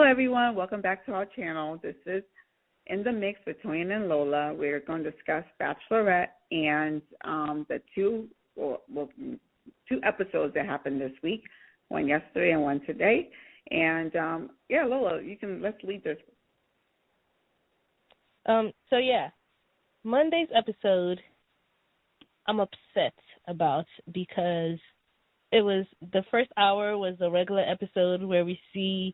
everyone. Welcome back to our channel. This is In the Mix with Toyin and Lola. We're going to discuss Bachelorette and the two episodes that happened this week, one yesterday and one today. And, Lola, let's lead this. Monday's episode I'm upset about because it was the first hour was a regular episode where we see,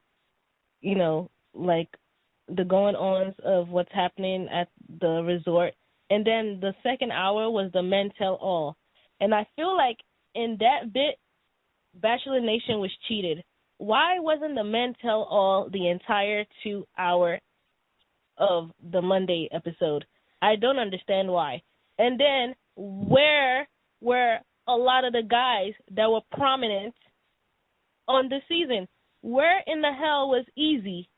the going-ons of what's happening at the resort. And then the second hour was the men tell all. And I feel like in that bit, Bachelor Nation was cheated. Why wasn't the men tell all the entire 2 hour of the Monday episode? I don't understand why. And then where were a lot of the guys that were prominent on the season? Where in the hell was Easy?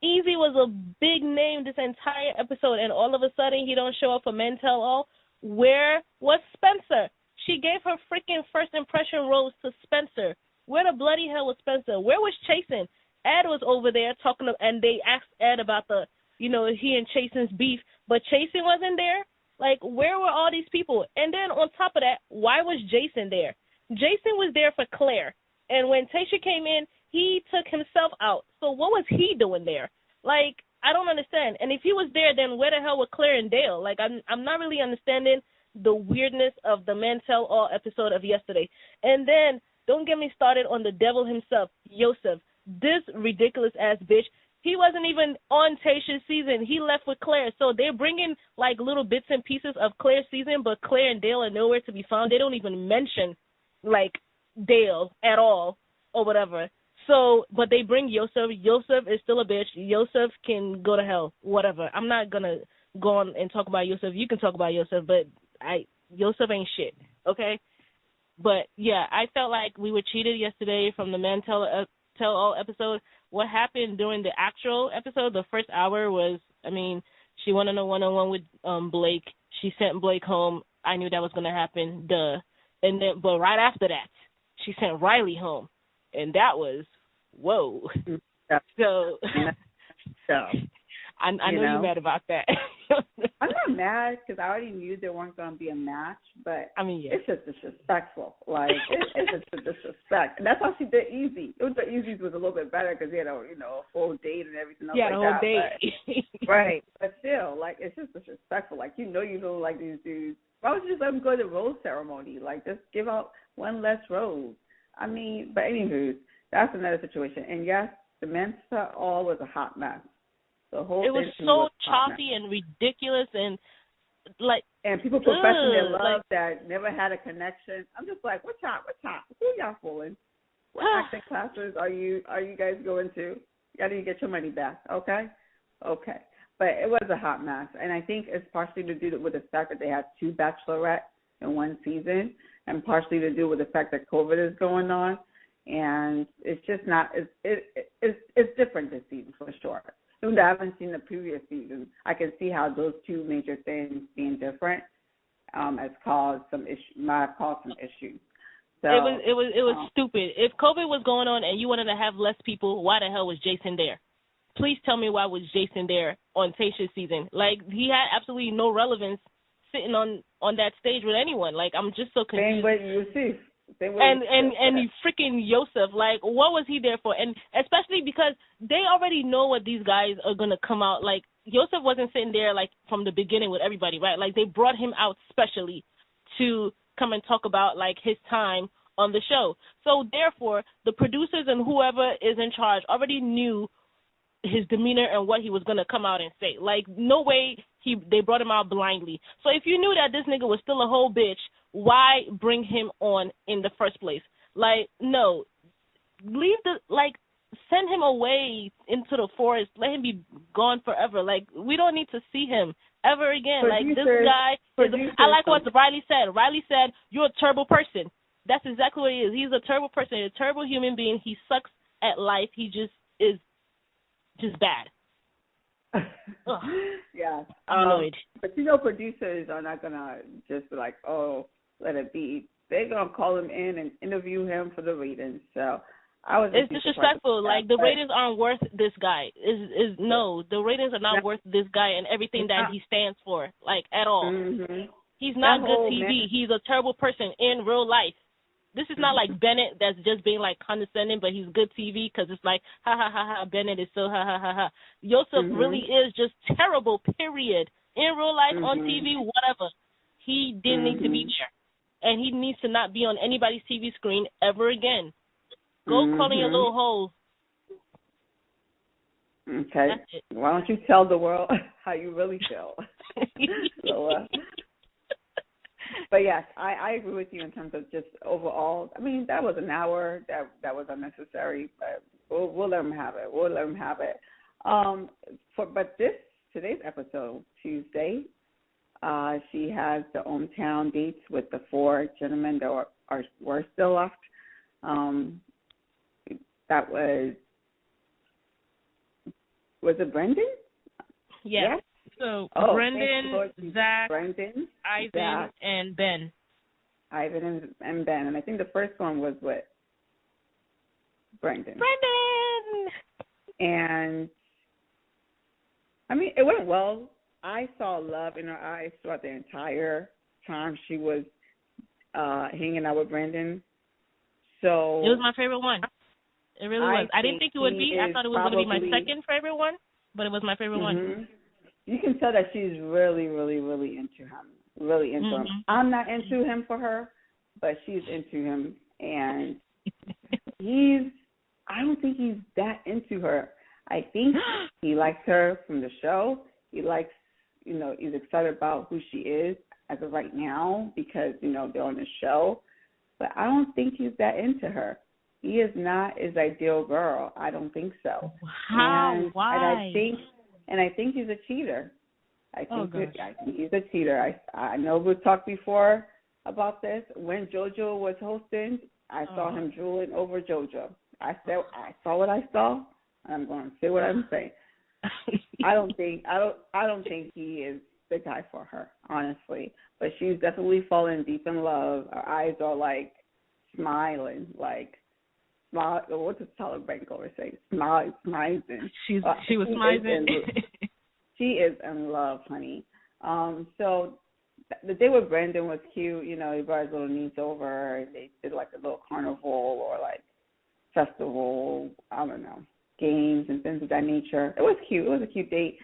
Easy was a big name this entire episode, and all of a sudden he don't show up for Men Tell All. Where was Spencer? She gave her freaking first impression rose to Spencer. Where the bloody hell was Spencer? Where was Chasen? Ed was over there talking, and they asked Ed about the, he and Chasen's beef, but Chasen wasn't there. Like, where were all these people? And then on top of that, why was Jason there? Jason was there for Claire, and when Tayshia came in, he took himself out. So what was he doing there? Like, I don't understand. And if he was there, then where the hell were Claire and Dale? Like, I'm not really understanding the weirdness of the Men Tell All episode of yesterday. And then don't get me started on the devil himself, Yosef. This ridiculous-ass bitch. He wasn't even on Tayshia's season. He left with Claire. So they're bringing, like, little bits and pieces of Claire's season, but Claire and Dale are nowhere to be found. They don't even mention, like, Dale at all or whatever. So, but they bring Yosef. Yosef is still a bitch. Yosef can go to hell, whatever. I'm not going to go on and talk about Yosef. You can talk about Yosef, but Yosef ain't shit, okay? But, yeah, I felt like we were cheated yesterday from the Men Tell All episode. What happened during the actual episode, the first hour was, she went on a one-on-one with Blake. She sent Blake home. I knew that was going to happen, duh. And then, but right after that, she sent Riley home. And that was, whoa. So I know you're mad about that. I'm not mad because I already knew there weren't going to be a match, but it's just disrespectful. Like, it's just a disrespect. And that's how she did Easy. It was the Easy's was a little bit better because he had a full date and everything else like that. Yeah, the whole date. But, right. But still, like, it's just disrespectful. Like, you don't like these dudes. Why would you just let them go to the rose ceremony? Like, just give out one less rose. But anywho, that's another situation. And yes, the Men Tell All was a hot mess. The whole it was thing so choppy and ridiculous and and people professing their love that never had a connection. I'm just like, what y'all? Who y'all fooling? What acting classes are you guys going to? You need to get your money back, okay? Okay. But it was a hot mess, and I think it's partially to do with the fact that they had 2 Bachelorette in one season, and partially to do with the fact that COVID is going on, and it's just not. It's different this season for sure. Even though I haven't seen the previous season, I can see how those 2 major things being different has caused some might have caused some issues. So it was stupid. If COVID was going on and you wanted to have less people, why the hell was Jason there? Please tell me why was Jason there on Tayshia's season? Like, he had absolutely no relevance sitting on that stage with anyone. Like, I'm just so confused. Same way you see. And you freaking Yosef, like, what was he there for? And especially because they already know what these guys are going to come out. Like, Yosef wasn't sitting there, like, from the beginning with everybody, right? Like, they brought him out specially to come and talk about, like, his time on the show. So, therefore, the producers and whoever is in charge already knew his demeanor and what he was going to come out and say. Like, no way they brought him out blindly. So if you knew that this nigga was still a whole bitch, why bring him on in the first place? Like, no. Send him away into the forest. Let him be gone forever. Like, we don't need to see him ever again. Like, this guy, I like what Riley said. Riley said, you're a terrible person. That's exactly what he is. He's a terrible person, a terrible human being. He sucks at life. He just is just bad. Yeah. I'm annoyed. But producers are not gonna just be like, oh, let it be. They're gonna call him in and interview him for the ratings. So It's disrespectful. Like, the ratings aren't worth this guy. The ratings are not worth this guy and everything that he stands for, like, at all. Mm-hmm. He's not good TV. He's a terrible person in real life. This is not like Bennett that's just being, like, condescending, but he's good TV because it's like, ha, ha, ha, ha, Bennett is so ha, ha, ha, ha. Yosef really is just terrible, period. In real life, on TV, whatever. He didn't need to be there. And he needs to not be on anybody's TV screen ever again. Go call in your little hole. Okay. Why don't you tell the world how you really feel? But yes, I agree with you in terms of just overall. I mean, that was an hour that was unnecessary, but we'll let them have it. But today's episode, Tuesday, she has the hometown dates with the 4 gentlemen that were still left. That was it Brendan? Yes. So Brendan, Zach, Ivan, and Ben. Ivan and Ben. And I think the first one was with Brendan. And, I mean, it went well. I saw love in her eyes throughout the entire time she was hanging out with Brendan. So it was my favorite one. It really was. I didn't think it would be. I thought it was going to be my second favorite one, but it was my favorite one. You can tell that she's really, really, really into him. Really into him. I'm not into him for her, but she's into him. And I don't think he's that into her. I think he likes her from the show. He likes, he's excited about who she is as of right now because, they're on the show. But I don't think he's that into her. He is not his ideal girl. I don't think so. How? Why? And I think he's a cheater. I think he's a cheater. I know we've talked before about this. When JoJo was hosting, I saw him drooling over JoJo. I saw what I saw, and I'm going to say what I'm saying. I don't think he is the guy for her, honestly. But she's definitely fallen deep in love. Her eyes are like smiling, like. What does Tyler Bankover say? Smiling. She was smiling. She is in love, honey. So the day with Brandon was cute. He brought his little niece over. And they did like a little carnival or like festival. I don't know, games and things of that nature. It was cute. It was a cute date.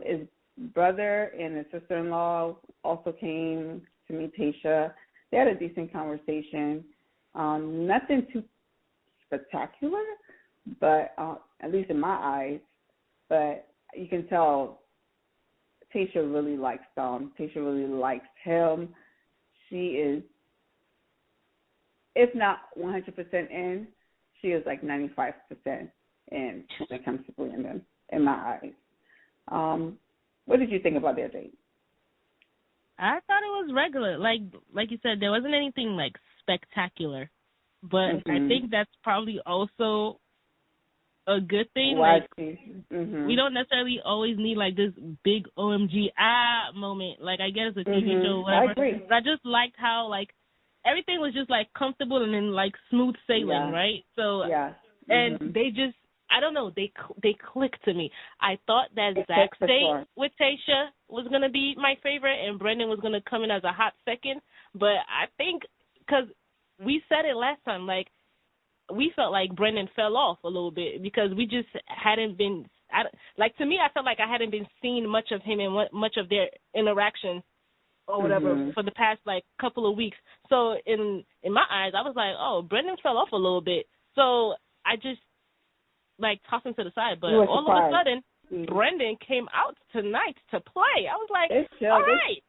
His brother and his sister-in-law also came to meet Tayshia. They had a decent conversation. Nothing too spectacular, but at least in my eyes. But you can tell Tayshia really likes Dom. Tayshia really likes him. She is, if not 100% in, she is like 95% in when it comes to Brandon, in my eyes. What did you think about their date? I thought it was regular. Like you said, there wasn't anything like spectacular. But I think that's probably also a good thing. We don't necessarily always need like this big OMG moment. Like, I guess a TV show or whatever. I agree. But I just liked how like everything was just like comfortable and then like smooth sailing, right? So and they just, I don't know, they clicked to me. I thought that Zach's date with Tayshia was gonna be my favorite and Brendan was gonna come in as a hot second. But I think because we said it last time, like, we felt like Brendan fell off a little bit because we just hadn't been, to me, I felt like I hadn't been seeing much of him and much of their interaction or whatever for the past, like, couple of weeks. So in my eyes, I was like, oh, Brendan fell off a little bit. So I just, like, tossed him to the side. But all of a sudden, Brendan came out tonight to play. I was like, all right.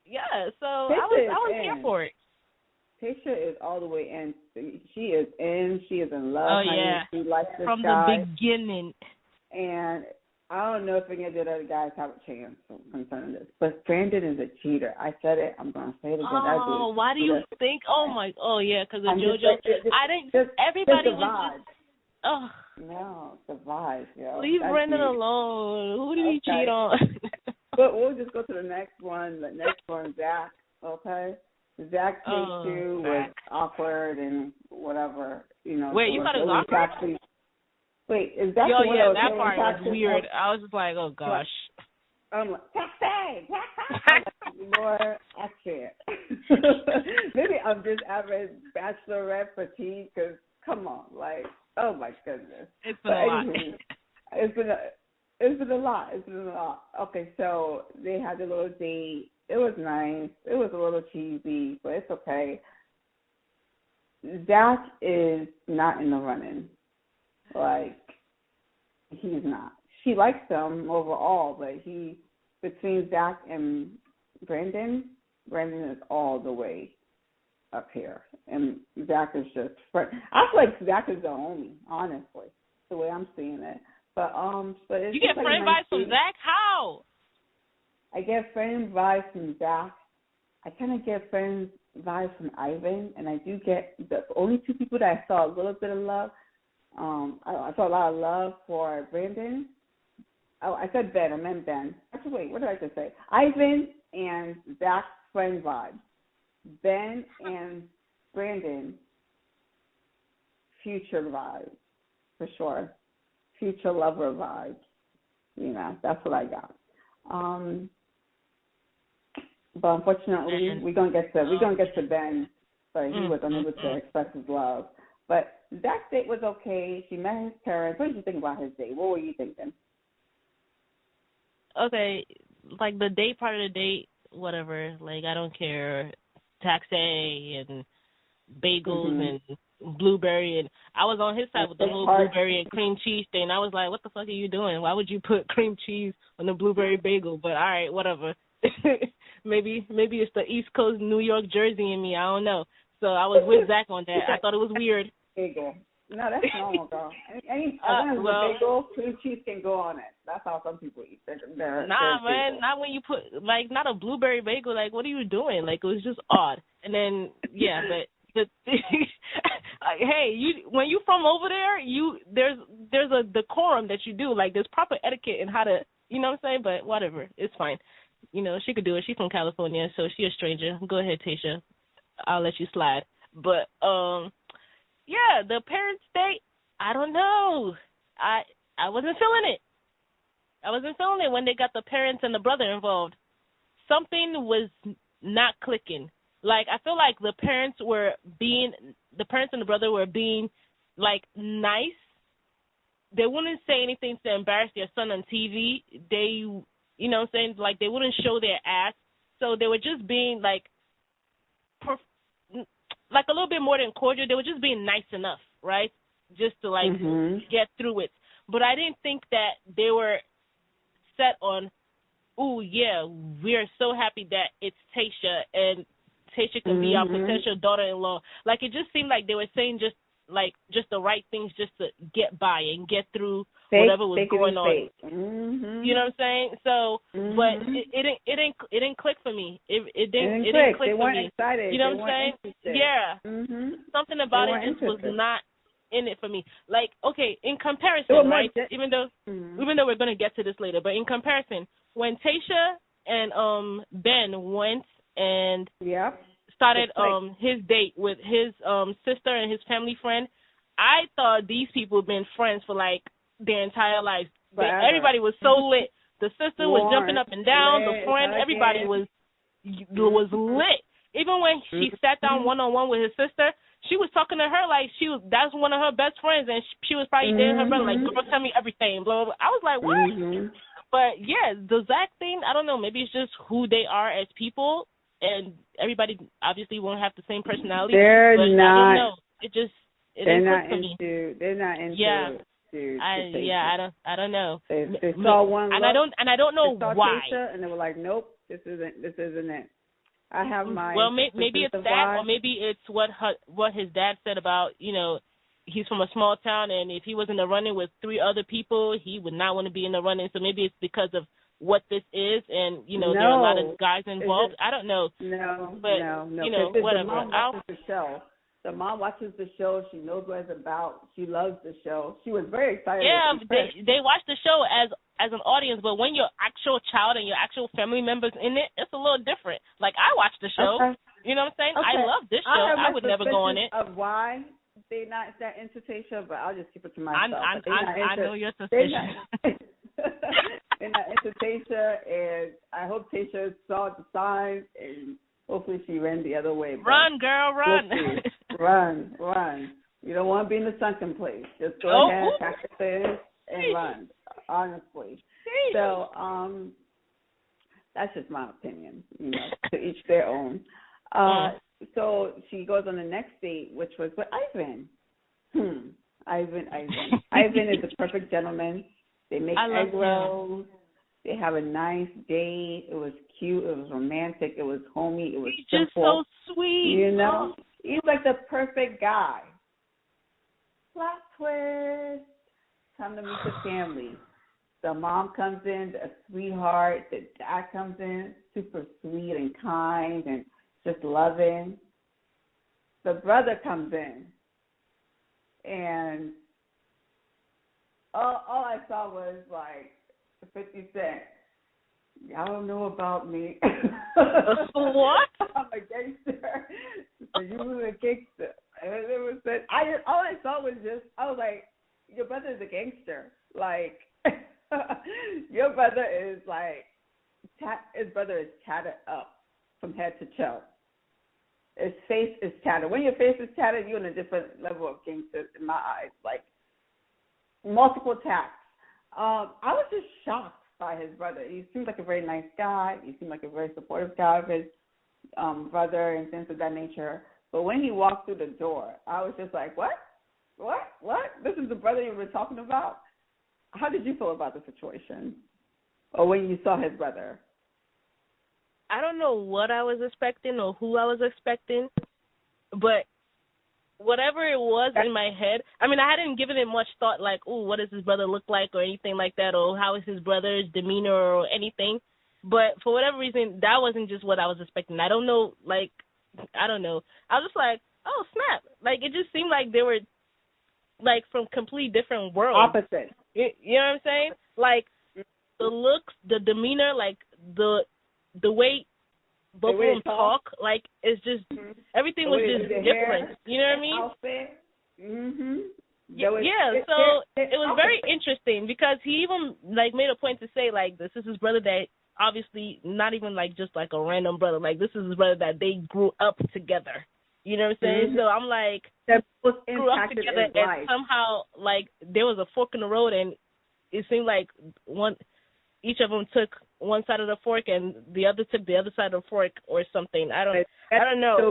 Yeah, so I was here for it. Tayshia is all the way in. She is in. She is in love. Oh, yeah. She likes this from guy. The beginning. And I don't know if any of the other guys have a chance concerning this. But Brandon is a cheater. I said it. I'm going to say it again. Oh, why do you think? Yeah, because of JoJo. Everybody was just, oh. No, the vibes, yo. Leave Brendan alone. Who did he cheat on? But we'll just go to the next one. The next one, Zach, okay? Zach take two was awkward and whatever, you know. Wait, so you thought it was awkward? Actually, wait, is that Yo, the one yeah, that that part was weird. I was just like, oh gosh. I'm like, taxi. Lord, I can't. Maybe I'm just having Bachelorette fatigue because, come on, like, oh my goodness. It's been a lot. It's been a lot. Okay, so they had a little date. It was nice. It was a little cheesy, but it's okay. Zach is not in the running. Like, he's not. She likes him overall, but between Zach and Brandon is all the way up here. And Zach is just, I feel like Zach is the homie, honestly, the way I'm seeing it. But it's you get like friend vibes from Zach? How? I get friend vibes from Zach. I kind of get friend vibes from Ivan, and I do get the only two people that I saw a little bit of love. I saw a lot of love for Brandon. Oh, I said Ben. I meant Ben. Actually, wait, what did I just say? Ivan and Zach's friend vibes. Ben and Brandon, future vibes, for sure. Future lover vibes. You know, that's what I got. But unfortunately, we're gonna get to Ben, but he was unable to express his love. But Zach's date was okay. She met his parents. What did you think about his date? What were you thinking? Okay, like the date part of the date, whatever. Like, I don't care. Taxi and bagels and blueberry, and I was on his side with the whole blueberry and cream cheese thing. I was like, what the fuck are you doing? Why would you put cream cheese on the blueberry bagel? But all right, whatever. maybe it's the East Coast New York Jersey in me. I don't know. So I was with Zach on that. I thought it was weird. Bagel. No, that's normal, girl. Any bagel, cream cheese can go on it. That's how some people eat. Man, not when you put, like, not a blueberry bagel. Like, what are you doing? Like, it was just odd. And then, yeah, but hey, when you from over there, there's a decorum that you do. Like, there's proper etiquette in how to, you know what I'm saying? But whatever, it's fine. You know, she could do it. She's from California, so she's a stranger. Go ahead, Tayshia. I'll let you slide. But yeah, the parents' date, I don't know. I wasn't feeling it. I wasn't feeling it when they got the parents and the brother involved. Something was not clicking. Like, I feel like the parents and the brother were being, like, nice. They wouldn't say anything to embarrass their son on TV. They, you know what I'm saying, like, they wouldn't show their ass. So they were just being, like a little bit more than cordial. They were just being nice enough, right? Just to, like, get through it. But I didn't think that they were set on, ooh, yeah, we're so happy that it's Tayshia, and Tayshia can be our potential daughter-in-law. Like, it just seemed like they were saying just the right things just to get by and get through whatever was going on. You know what I'm saying? So, but it didn't click for me. It didn't click for me. They weren't excited. You know what I'm saying? Interested. Yeah. Something about it just was not in it for me. Like, okay, in comparison, right? Even though we're gonna get to this later, but in comparison, when Tayshia and Ben went and started his date with his sister and his family friend, I thought these people had been friends for like their entire lives. Everybody was so lit. The sister was jumping up and down. The friend, everybody was lit. Even when she sat down one-on-one with his sister, she was talking to her like that's one of her best friends, and she was probably dating her brother, like, girl, tell me everything, blah, blah, blah. I was like, what? But, yeah, the Zach thing, I don't know. Maybe it's just who they are as people, and everybody obviously won't have the same personality. They're but not. I don't know. It didn't click for me. They're not into I don't know. They saw one and I don't know why. Tayshia, and they were like, nope, this isn't it. I have my. Well, maybe it's that, or maybe it's what his dad said about, you know, he's from a small town, and if he was in the running with 3 other people, he would not want to be in the running. So maybe it's because of what this is, and, you know, there are a lot of guys involved. I don't know. No, you know, whatever. The mom watches the show. She knows what it's about. She loves the show. She was very excited. Yeah, they watch the show as an audience, but when your actual child and your actual family members in it, it's a little different. Like, I watched the show. You know what I'm saying? Okay. I love this show. I would never go on it. Of why they not that into Tayshia, but I'll just keep it to myself. I know your suspicion. They're not into Tayshia, and I hope Tayshia saw the signs, and hopefully she ran the other way. Run, girl, run. Run. You don't want to be in the sunken place. Just go ahead, pack your things, and run. Honestly. So, that's just my opinion. To each their own. So she goes on the next date, which was with Ivan. Ivan is the perfect gentleman. They make egg rolls. They have a nice date. It was cute. It was romantic. It was homey. It was simple. Just so sweet. He's like the perfect guy. Plot twist. Time to meet the family. The mom comes in, a sweetheart. The dad comes in, super sweet and kind and just loving. The brother comes in, and all I saw was like 50 Cent. Y'all don't know about me. What? I'm a gangster. So you were a gangster. And it was all I saw was I was like, your brother is a gangster. Like, your brother is like, his brother is tatted up from head to toe. His face is tattered. When your face is tattered, you're on a different level of gangster in my eyes. Like, multiple tats. I was just shocked by his brother. He seems like a very nice guy. He seemed like a very supportive guy of his brother and things of that nature. But when he walked through the door, I was just like, what? This is the brother you were talking about? How did you feel about the situation? Or when you saw his brother? I don't know what I was expecting or who I was expecting, but whatever it was in my head, I mean, I hadn't given it much thought, like, oh, what does his brother look like or anything like that, or how is his brother's demeanor or anything. But for whatever reason, that wasn't just what I was expecting. I don't know. I was just like, oh, snap. Like, it just seemed like they were, like, from complete different worlds. Opposite. You know what I'm saying? Like, the looks, the demeanor, like, the way both of them talk, like, it's just, everything was just different. Hair, you know what I mean? Outfit. Mm-hmm. So it was very interesting because he even, like, made a point to say, like, this is his brother that obviously not even, like, just, like, a random brother. Like, this is his brother that they grew up together. You know what I'm saying? Mm-hmm. So I'm like, grew up together and somehow, like, there was a fork in the road and it seemed like each of them took one side of the fork and the other took the other side of the fork or something. I don't know.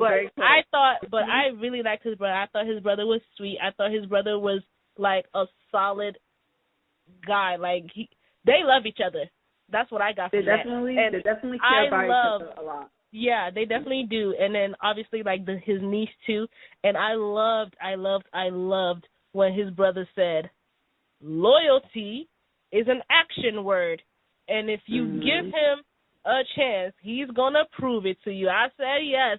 But I really liked his brother. I thought his brother was sweet. I thought his brother was like a solid guy. Like they love each other. That's what I got from that. They definitely care about each other a lot. Yeah, they definitely do. And then obviously like his niece too. And I loved when his brother said, loyalty is an action word. And if you give him a chance, he's going to prove it to you. I said yes.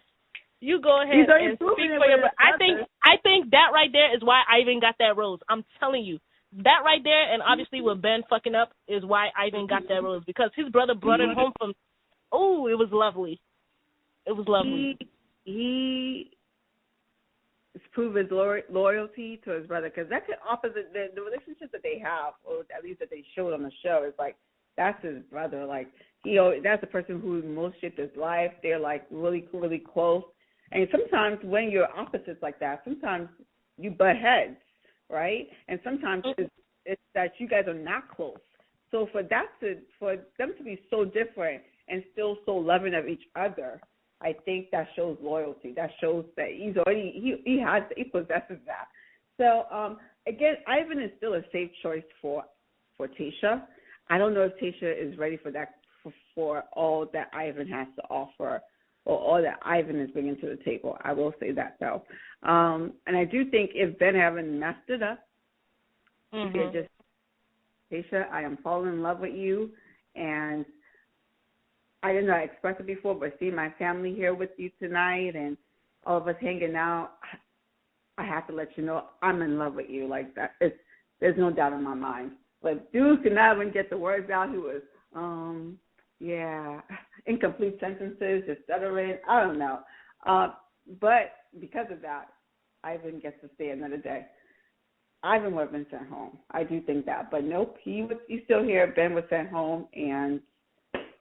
You go ahead and speak for your brother. I think that right there is why Ivan got that rose. I'm telling you. That right there, and obviously with Ben fucking up, is why Ivan got that rose. Because his brother brought it home from, it was lovely. It was lovely. He proved his loyalty to his brother. Because that's the opposite. The relationship that they have, or at least that they showed on the show, is like, that's his brother. Like, that's the person who most shaped his life. They're, like, really, really close. And sometimes when you're opposites like that, sometimes you butt heads, right? And sometimes it's that you guys are not close. So for them to be so different and still so loving of each other, I think that shows loyalty. That shows that he possesses that. So, again, Ivan is still a safe choice for Tayshia. I don't know if Tayshia is ready for that, for all that Ivan has to offer or all that Ivan is bringing to the table. I will say that, though. And I do think if Ben haven't messed it up, Tayshia, I am falling in love with you. And I didn't know I expressed it before, but seeing my family here with you tonight and all of us hanging out, I have to let you know I'm in love with you. Like that. There's no doubt in my mind. But dude could not even get the words out. He was, incomplete sentences, just stuttering. I don't know. But because of that, Ivan gets to stay another day. Ivan would have been sent home. I do think that. But nope, he's still here. Ben was sent home, and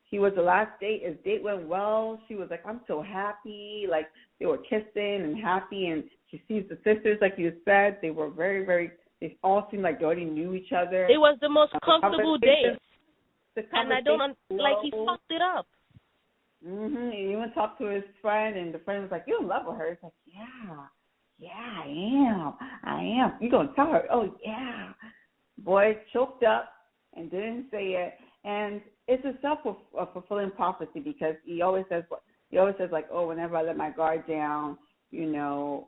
he was the last date. His date went well. She was like, I'm so happy. Like, they were kissing and happy, and she sees the sisters, like you said. They were very, very, they all seemed like they already knew each other. It was the most comfortable date. And I don't, like, he fucked it up. Mm-hmm. He even talked to his friend, and the friend was like, you in love with her? He's like, yeah, I am. You gonna tell her? Oh, yeah. Boy choked up and didn't say it. And it's a self-fulfilling prophecy, because he always says like, oh, whenever I let my guard down, you know,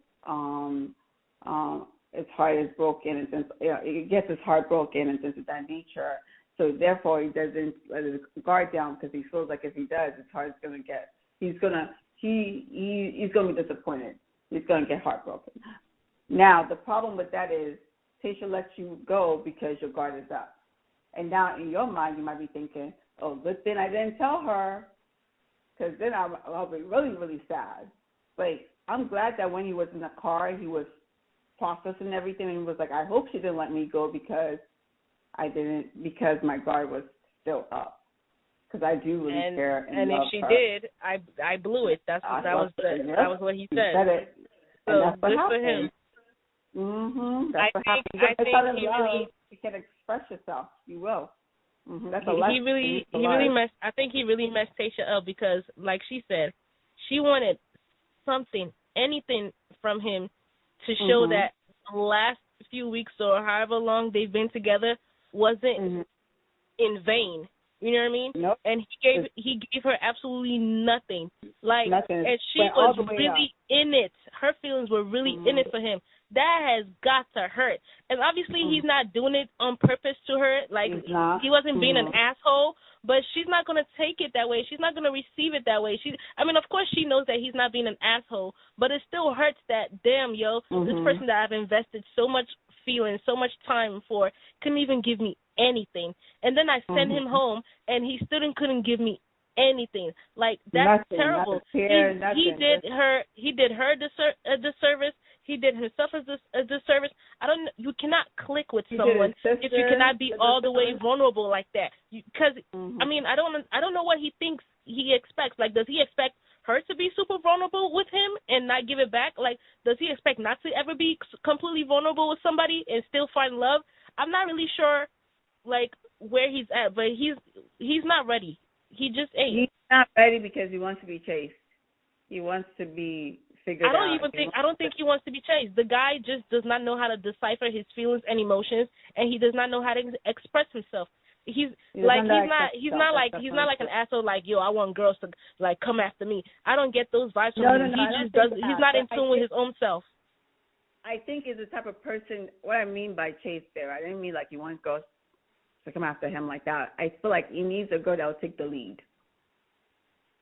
his heart is broken, and since it gets his heart broken, and since it's that nature, so therefore he doesn't let his guard down, because he feels like if he does, his heart is gonna get, he's gonna be disappointed. He's gonna get heartbroken. Now the problem with that is Tayshia lets you go because your guard is up. And now in your mind, you might be thinking, oh, good thing I didn't tell her, because then I'll be really, really sad. But I'm glad that when he was in the car, he was processing everything, and he was like, I hope she didn't let me go because my guard was still up. Because I do really care and love her. And if she did, I blew it. That was what he said. He said it. So and that's what good happened. for him. Mm-hmm. That's what happened. I think he really, you can express yourself. You will. Mm-hmm. That's he really messed. I think he really messed Tayshia up, because, like she said, she wanted something, anything from him to show that the last few weeks or however long they've been together wasn't in vain. You know what I mean? Nope. And he gave her absolutely nothing. Like, nothing. And she was really in it. Her feelings were really in it for him. That has got to hurt. And obviously he's not doing it on purpose to her. Like, he wasn't being an asshole, but she's not going to take it that way. She's not going to receive it that way. Of course she knows that he's not being an asshole, but it still hurts that, damn, this person that I've invested so much feeling, so much time for, couldn't even give me anything. And then I sent him home, and he still couldn't give me anything. Like, that's terrible. He did her a disservice. He did himself a disservice. You cannot click with someone if you cannot be all the way vulnerable like that. Because I don't know what he thinks he expects. Like, does he expect her to be super vulnerable with him and not give it back? Like, does he expect not to ever be completely vulnerable with somebody and still find love? I'm not really sure, like, where he's at, but he's not ready. He just ain't. He's not ready because he wants to be chased. He wants to be figured out. I don't think he wants to be chased. The guy just does not know how to decipher his feelings and emotions, and he does not know how to express himself. He's not like an asshole. Like, yo, I want girls to like come after me. I don't get those vibes from him. He's not in tune with his own self. I think he's the type of person. What I mean by chase there, I didn't mean like he wants girls to come after him like that. I feel like he needs a girl that will take the lead.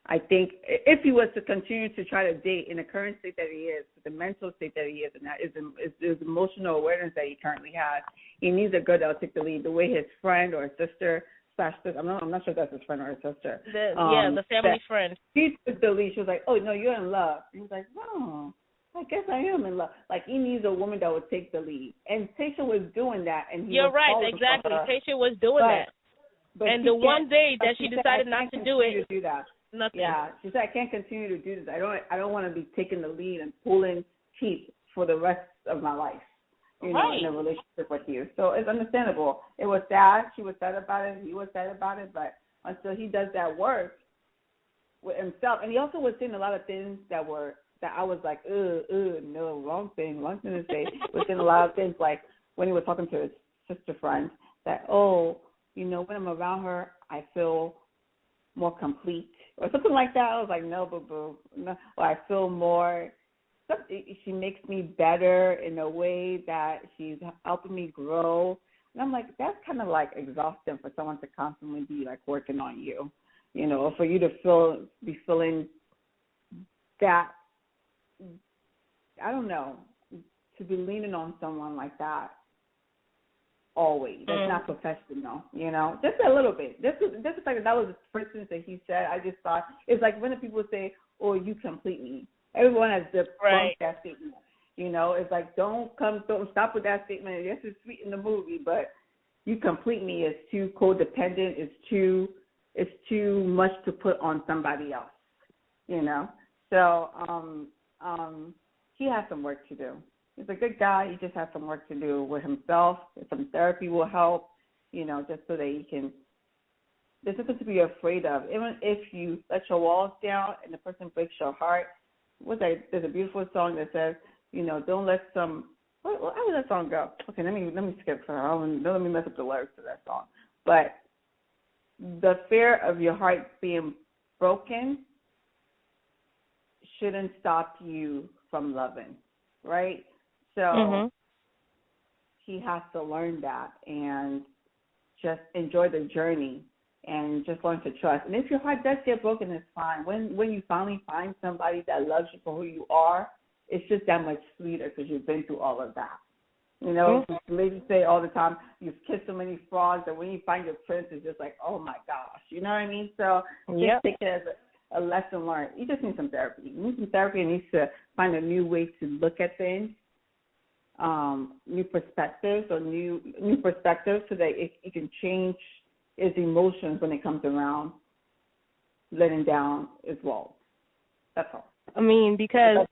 I think if he was to continue to try to date in the current state that he is, the mental state that he is, and that is his emotional awareness that he currently has, he needs a girl that will take the lead. The way his friend or sister / I'm not sure if that's his friend or his sister. The family friend. She took the lead. She was like, "Oh no, you're in love." And he was like, "No, I guess I am in love." Like, he needs a woman that would take the lead, and Tayshia was doing that. And you're right, exactly. Tayshia was doing that. And the one day that she decided not to do it. Do that. Nothing. Yeah, she said, I can't continue to do this. I don't want to be taking the lead and pulling teeth for the rest of my life, you know, in a relationship with you. So it's understandable. It was sad. She was sad about it. He was sad about it. But until he does that work with himself, and he also was saying a lot of things that I was like, no, wrong thing to say. He was saying a lot of things, like when he was talking to his sister friend, that, when I'm around her, I feel more complete, or something like that. I was like, no, boo-boo. No. Or I feel more, she makes me better in a way that she's helping me grow. And I'm like, that's kind of like exhausting for someone to constantly be like working on you, or for you to be feeling that, I don't know, to be leaning on someone like that. Always. That's not professional, just a little bit. Just the fact that was the first thing that he said, I just thought, it's like when the people say, oh, you complete me. Everyone has debunked Right. that statement. You know, it's like don't stop with that statement. Yes, it's sweet in the movie, but you complete me is too codependent. It's too much to put on somebody else. You know, so he has some work to do. He's a good guy. He just has some work to do with himself. Some therapy will help. You know, just so that he can. There's nothing to be afraid of. Even if you let your walls down and the person breaks your heart. There's a beautiful song that says, you know, don't let some. How did that song go? Okay, let me skip for her. Don't let me mess up the lyrics to that song. But the fear of your heart being broken shouldn't stop you from loving, right? So he has to learn that and just enjoy the journey and just learn to trust. And if your heart does get broken, it's fine. When you finally find somebody that loves you for who you are, it's just that much sweeter because you've been through all of that. You know, ladies say all the time, you've kissed so many frogs that when you find your prince, it's just like, oh, my gosh. You know what I mean? So just take it as a lesson learned. You just need some therapy. You need some therapy and need to find a new way to look at things, new perspectives so that it can change his emotions when it comes around letting down his walls. That's all. I mean, because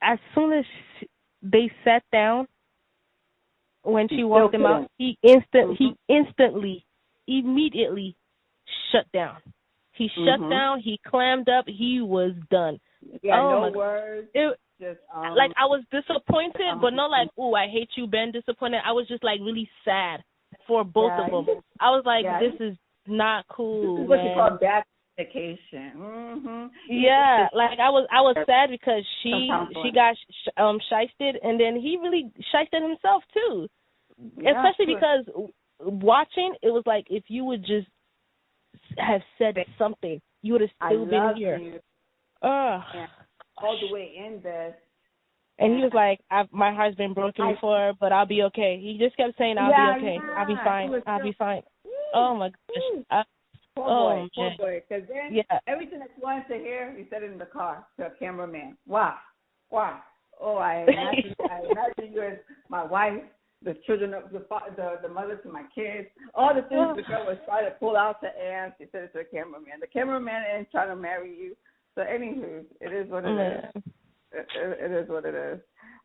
as soon as they sat down, when she walked him out, he instantly, immediately shut down. He shut down. He clammed up. He was done. Yeah, no words. Like I was disappointed, but not like, oh, I hate you, Ben. Disappointed. I was just like really sad for both of them. I was like, this is not cool. This is what you call bad communication. Yeah, like I was sad because she got shysted, and then he really shysted himself too. Yeah, especially because watching, it was like if you would just have said something, you would have still been here. All the way in this. And he was like, my heart's been broken before, but I'll be okay. He just kept saying, I'll be okay. I'll be fine. I'll be fine. Oh, my gosh. Poor boy. Because then everything that you wanted to hear, he said it in the car to a cameraman. Wow. Oh, I imagine you as my wife, the children, the mother to my kids, all the things the girl was trying to pull out to air. She said it to a cameraman. The cameraman ain't trying to marry you. So, anywho, it is what it is. It is what it is.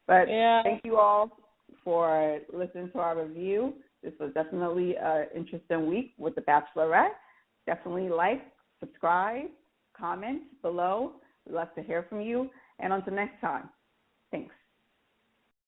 But thank you all for listening to our review. This was definitely an interesting week with The Bachelorette. Definitely like, subscribe, comment below. We'd love to hear from you. And until next time, thanks.